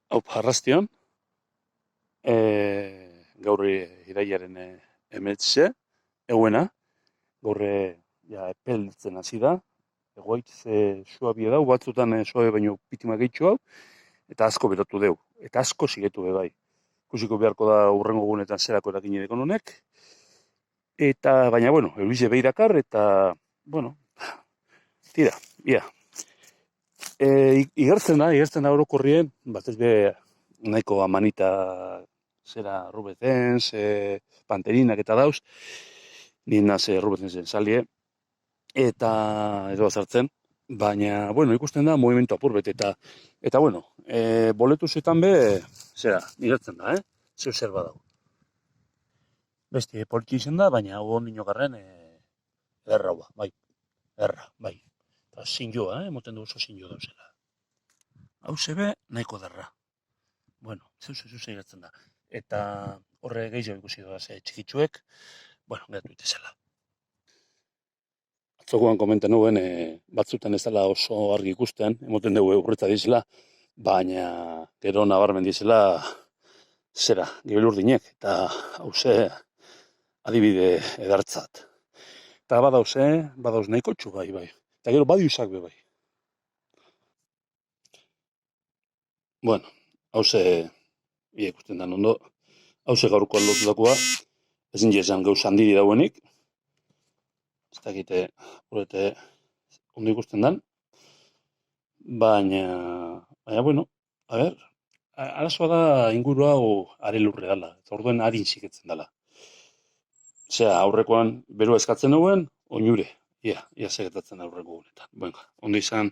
Hau arrastion, gaur irailaren emetxe, eguena, gaur ja, epeltzen hasi da, egoitz suabia dau, batzutan suabe baino pitima gehitxu hau, eta asko berotu deu, eta asko sigetu be bai. Ikusiko beharko da urrengo gunetan zerako erakin edekon honek, eta baina, bueno, eulize behirakar, eta, bueno, tira, ia. Igertzen da orokorrien, bat ez be nahiko amanita zera Rubetens, Panterinak eta dauz, nina ze Rubetensen salie, eta edo azartzen, baina, bueno, ikusten da movimentu apurbet, eta bueno, boletuzetan be, zera, igertzen da, zeu zer badau. Beste, politxe izen da, baina hau nino garren, erra hua, bai, erra, bai. Eta zinjoa, moten du oso zinjo dauzela. Hau zebe, nahiko derra. Bueno, zeu igertzen da. Eta horre gehiago ikusi doaz txikitsuek, bueno, gratuite zela. Atzokoan komenten nuen, batzutan ez dela oso argi ikusten, emoten dugu urretza dizela, baina gero nabarmen dizela zera, gibel urdinek, eta hauze adibide edartzat. Eta badauz nahiko txu bai. Eta gero badiusak be bai. Bueno, hauze, ikusten dan ondo, hauze gaurkoan lotutakoa, ezin jezan gauz handiri dauenik, ez dakite, horrete, ondo ikusten dan, baina, bueno, a ber, arazoa da inguru hau arelurre dala, eta orduen harin ziketzen dala. Osea, aurrekoan beroa eskatzen duen, oinure, ia segertatzen aurreko gunetan. Bueno, ondo izan.